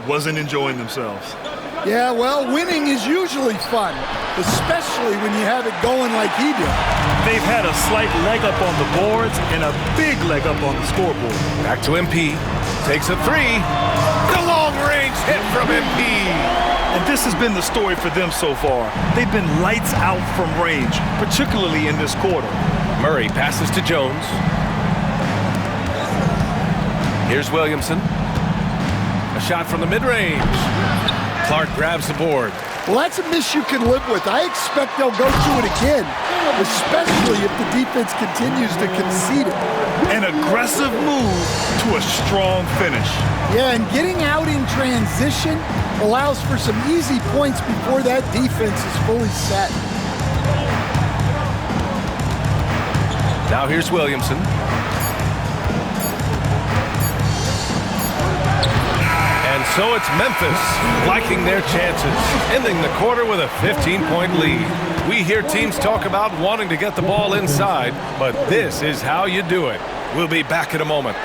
wasn't enjoying themselves. Yeah, well, winning is usually fun, especially when you have it going like he did. They've had a slight leg up on the boards and a big leg up on the scoreboard. Back to MP. Takes a three. The long-range hit from MP. And this has been the story for them so far. They've been lights out from range, particularly in this quarter. Murray passes to Jones. Here's Williamson. A shot from the mid-range. Clark grabs the board. Well, that's a miss you can live with. I expect they'll go to it again, especially if the defense continues to concede it. An aggressive move to a strong finish. Yeah, and getting out in transition allows for some easy points before that defense is fully set. Now here's Williamson. And so it's Memphis liking their chances, ending the quarter with a 15-point lead. We hear teams talk about wanting to get the ball inside, but this is how you do it. We'll be back in a moment.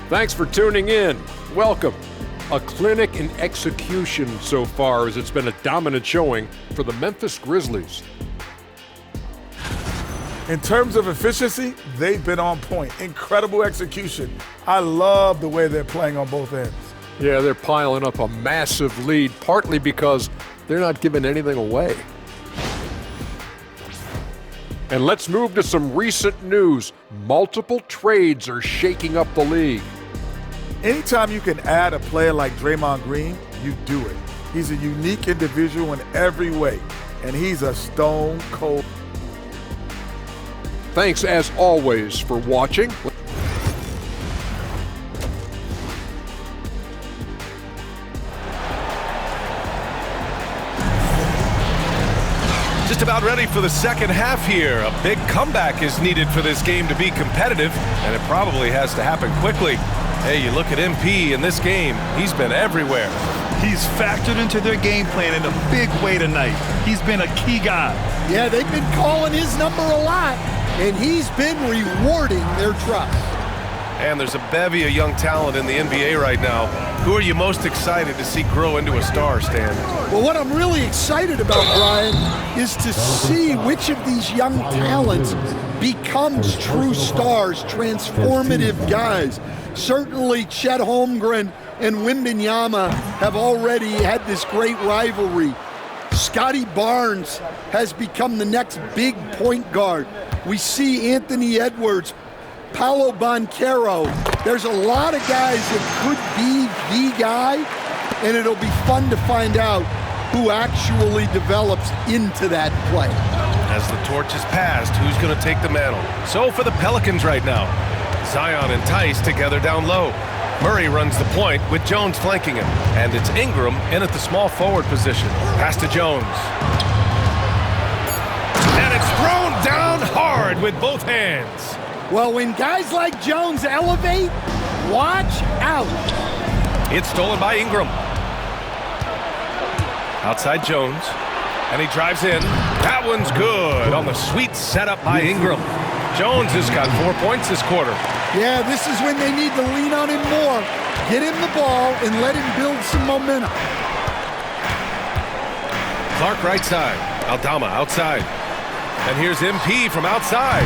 Thanks for tuning in. Welcome. A clinic in execution so far, as it's been a dominant showing for the Memphis Grizzlies. In terms of efficiency, they've been on point. Incredible execution. I love the way they're playing on both ends. Yeah, they're piling up a massive lead, partly because they're not giving anything away. And let's move to some recent news. Multiple trades are shaking up the league. Anytime you can add a player like Draymond Green, you do it. He's a unique individual in every way, and he's a stone cold. Thanks, as always, for watching. Just about ready for the second half here. A big comeback is needed for this game to be competitive, and it probably has to happen quickly. Hey, you look at MP in this game, he's been everywhere. He's factored into their game plan in a big way tonight. He's been a key guy. Yeah, they've been calling his number a lot, and he's been rewarding their trust. And there's a bevy of young talent in the NBA right now. Who are you most excited to see grow into a star, Stan? Well, what I'm really excited about, Brian, is to see which of these young talents becomes true stars, transformative guys. Certainly Chet Holmgren and Wembanyama have already had this great rivalry. Scotty Barnes has become the next big point guard. We see Anthony Edwards, Paolo Banchero. There's a lot of guys that could be the guy, and it'll be fun to find out who actually develops into that play. As the torch is passed, who's going to take the mantle? So for the Pelicans right now, Zion and Tice together down low. Murray runs the point with Jones flanking him, and it's Ingram in at the small forward position. Pass to Jones. And it's thrown down hard with both hands. Well, when guys like Jones elevate, watch out. It's stolen by Ingram. Outside Jones, and he drives in. That one's good on the sweet setup by Ingram. Jones has got 4 points this quarter. Yeah, this is when they need to lean on him more. Get him the ball and let him build some momentum. Clark right side. Aldama outside. And here's MP from outside.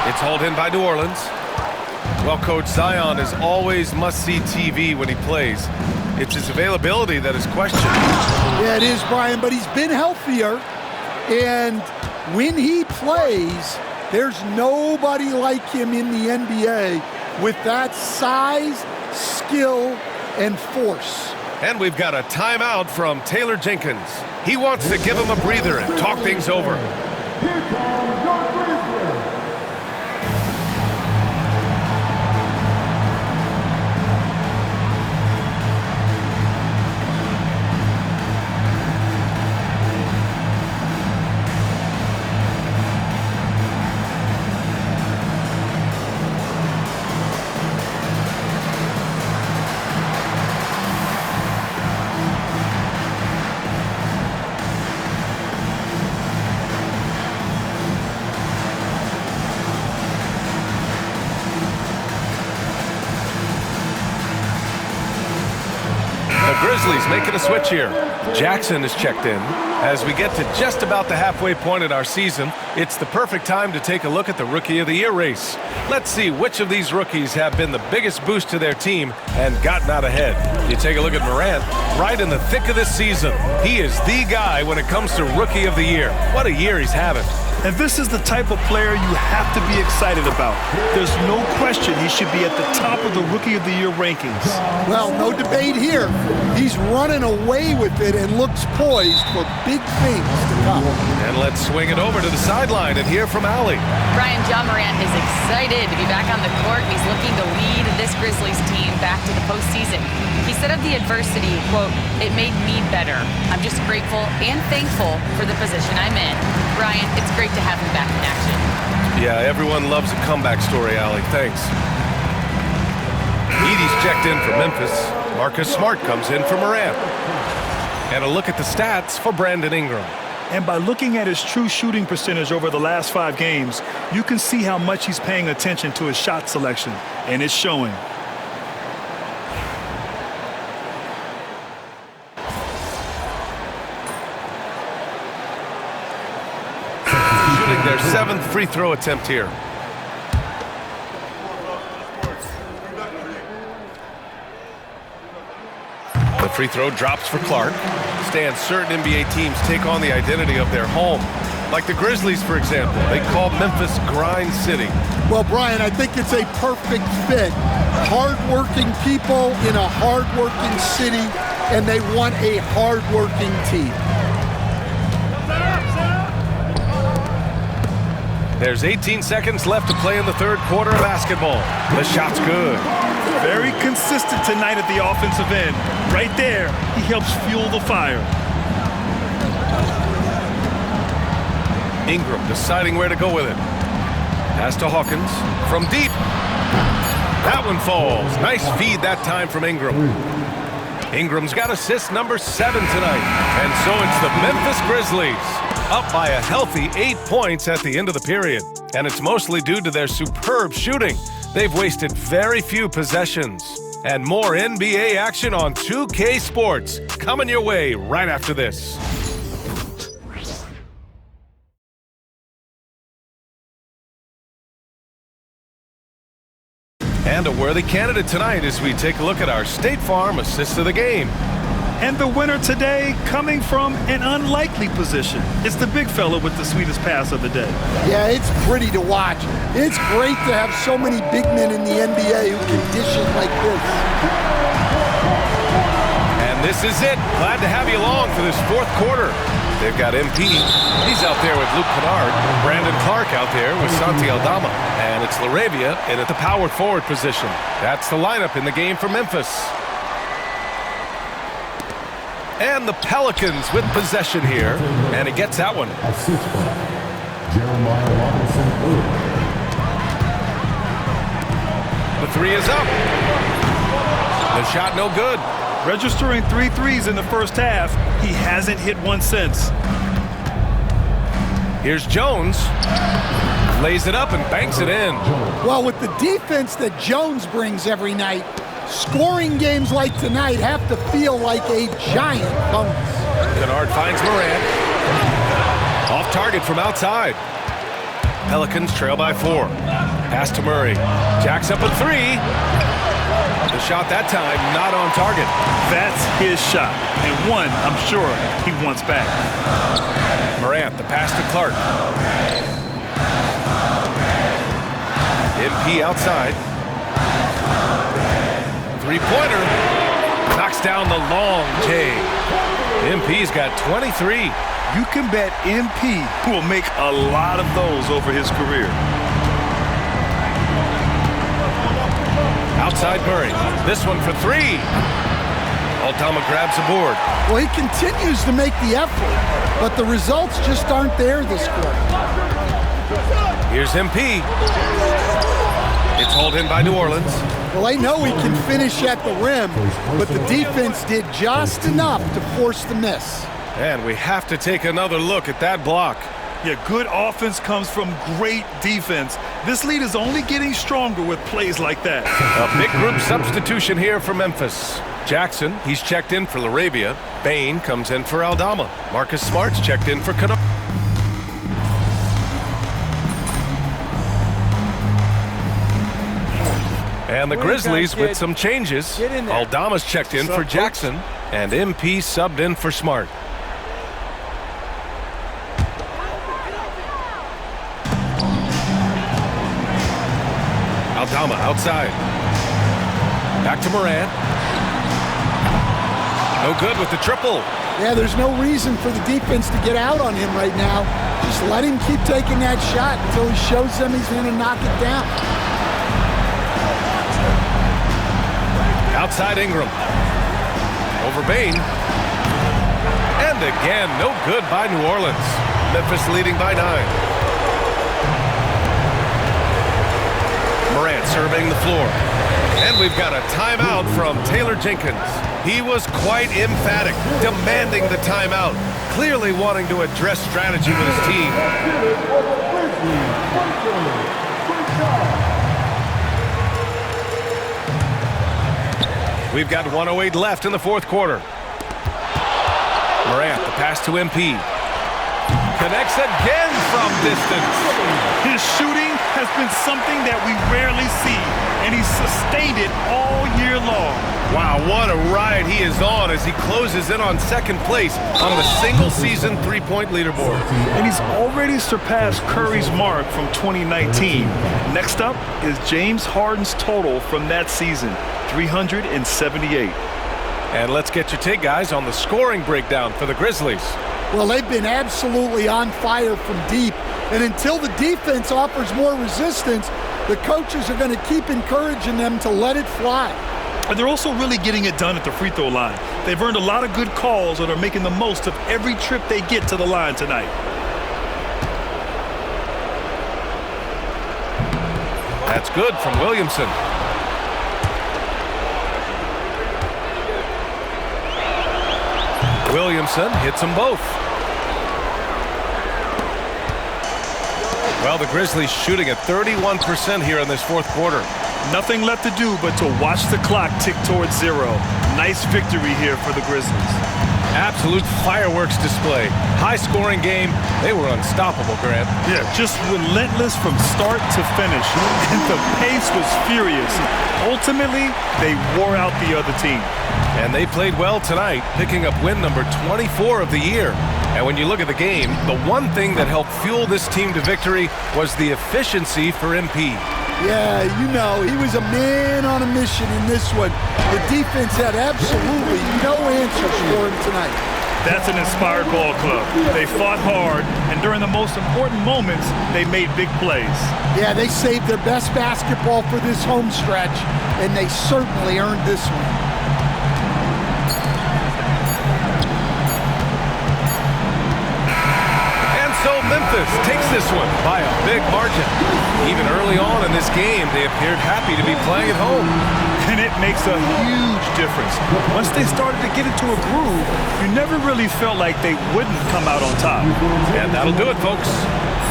It's hauled in by New Orleans. Well, Coach, Zion is always must-see TV when he plays. It's his availability that is questioned. Yeah, it is, Brian, but he's been healthier. And when he plays, there's nobody like him in the NBA with that size, skill, and force. And we've got a timeout from Taylor Jenkins. He wants to give him a breather and talk things over. The Grizzlies making a switch here. Jackson is checked in. As we get to just about the halfway point in our season, it's the perfect time to take a look at the Rookie of the Year race. Let's see which of these rookies have been the biggest boost to their team and gotten out ahead. You take a look at Morant, right in the thick of this season. He is the guy when it comes to Rookie of the Year. What a year he's having. And this is the type of player you have to be excited about. There's no question he should be at the top of the Rookie of the Year rankings. Well, no debate here. He's running away with it and looks poised for big things to come. And let's swing it over to the sideline and hear from Allie. Brian, Ja Morant is excited to be back on the court. He's looking to lead this Grizzlies team back to the postseason. He said of the adversity, quote, "It made me better. I'm just grateful and thankful for the position I'm in." Brian, it's great to have him back in action. Yeah, everyone loves a comeback story, Allie. Thanks. Edey's checked in for Memphis. Marcus Smart comes in for Morant. And a look at the stats for Brandon Ingram. And by looking at his true shooting percentage over the last 5 games, you can see how much he's paying attention to his shot selection, and it's showing. Shooting their 7th free throw attempt here. The free throw drops for Clark. Stan, certain NBA teams take on the identity of their home. Like the Grizzlies, for example. They call Memphis Grind City. Well, Brian, I think it's a perfect fit. Hard-working people in a hard-working city, and they want a hard-working team. There's 18 seconds left to play in the third quarter of basketball. The shot's good. Very consistent tonight at the offensive end. Right there, he helps fuel the fire. Ingram deciding where to go with it. Pass to Hawkins from deep. That one falls. Nice feed that time from Ingram. Ingram's got assist number 7 tonight. And so it's the Memphis Grizzlies up by a healthy 8 points at the end of the period. And it's mostly due to their superb shooting. They've wasted very few possessions. And more NBA action on 2K Sports coming your way right after this. And a worthy candidate tonight as we take a look at our State Farm assist of the game. And the winner today coming from an unlikely position. It's the big fella with the sweetest pass of the day. Yeah, it's pretty to watch. It's great to have so many big men in the NBA who can dish it like this. And this is it. Glad to have you along for this fourth quarter. They've got MP. He's out there with Luke Kennard. Brandon Clark out there with Santi Aldama. And it's LaRavia in at the power forward position. That's the lineup in the game for Memphis. And the Pelicans with possession here. And he gets that one. The three is up. The shot no good. Registering 3 threes in the first half, he hasn't hit one since. Here's Jones. Lays it up and banks it in. Well, with the defense that Jones brings every night, scoring games like tonight have to feel like a giant bonus. Kennard finds Morant. Off target from outside. Pelicans trail by 4. Pass to Murray. Jacks up a 3. The shot that time not on target. That's his shot, and one I'm sure he wants back. Morant, the pass to Clark. MP outside. Three-pointer. Knocks down the long J. MP's got 23. You can bet MP will make a lot of those over his career. Outside Murray. This one for 3. Aldama grabs the board. Well, he continues to make the effort, but the results just aren't there this quarter. Here's MP. It's hauled in by New Orleans. Well, they know he can finish at the rim, but the defense did just enough to force the miss. And we have to take another look at that block. Yeah, good offense comes from great defense. This lead is only getting stronger with plays like that. A big group substitution here for Memphis. Jackson, he's checked in for Laravia. Bain comes in for Aldama. Marcus Smart's checked in for Cano. And the Grizzlies with some changes. Aldama's checked in for Jackson, and MP subbed in for Smart. Aldama outside. Back to Morant. No good with the triple. Yeah, there's no reason for the defense to get out on him right now. Just let him keep taking that shot until he shows them he's going to knock it down. Outside Ingram. Over Bain. And again, no good by New Orleans. Memphis leading by 9. Morant surveying the floor. And we've got a timeout from Taylor Jenkins. He was quite emphatic, demanding the timeout, clearly wanting to address strategy with his team. We've got 1:08 left in the fourth quarter. Morant, the pass to MP. Connects again from distance. His shooting has been something that we rarely see, and he's sustained it all year long. Wow, what a ride he is on as he closes in on second place on the single-season three-point leaderboard. And he's already surpassed Curry's mark from 2019. Next up is James Harden's total from that season, 378. And let's get your take, guys, on the scoring breakdown for the Grizzlies. Well, they've been absolutely on fire from deep. And until the defense offers more resistance, the coaches are going to keep encouraging them to let it fly. And they're also really getting it done at the free throw line. They've earned a lot of good calls and are making the most of every trip they get to the line tonight. That's good from Williamson. Williamson hits them both. Well, the Grizzlies shooting at 31% here in this fourth quarter. Nothing left to do but to watch the clock tick towards 0. Nice victory here for the Grizzlies. Absolute fireworks display. High-scoring game. They were unstoppable, Grant. Yeah, just relentless from start to finish. And the pace was furious. Ultimately, they wore out the other team. And they played well tonight, picking up win number 24 of the year. And when you look at the game, the one thing that helped fuel this team to victory was the efficiency for MP. Yeah, you know, he was a man on a mission in this one. The defense had absolutely no answers for him tonight. That's an inspired ball club. They fought hard, and during the most important moments, they made big plays. Yeah, they saved their best basketball for this home stretch, and they certainly earned this one. Memphis takes this one by a big margin. Even early on in this game, they appeared happy to be playing at home. And it makes a huge difference. Once they started to get into a groove, you never really felt like they wouldn't come out on top. And that'll do it, folks.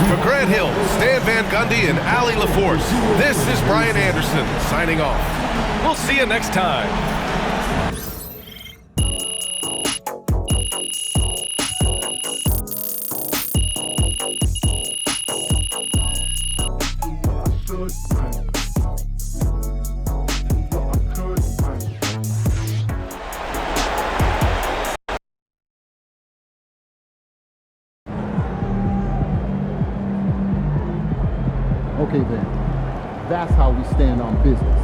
For Grant Hill, Stan Van Gundy, and Allie LaForce, this is Brian Anderson signing off. We'll see you next time. Okay then, that's how we stand on business.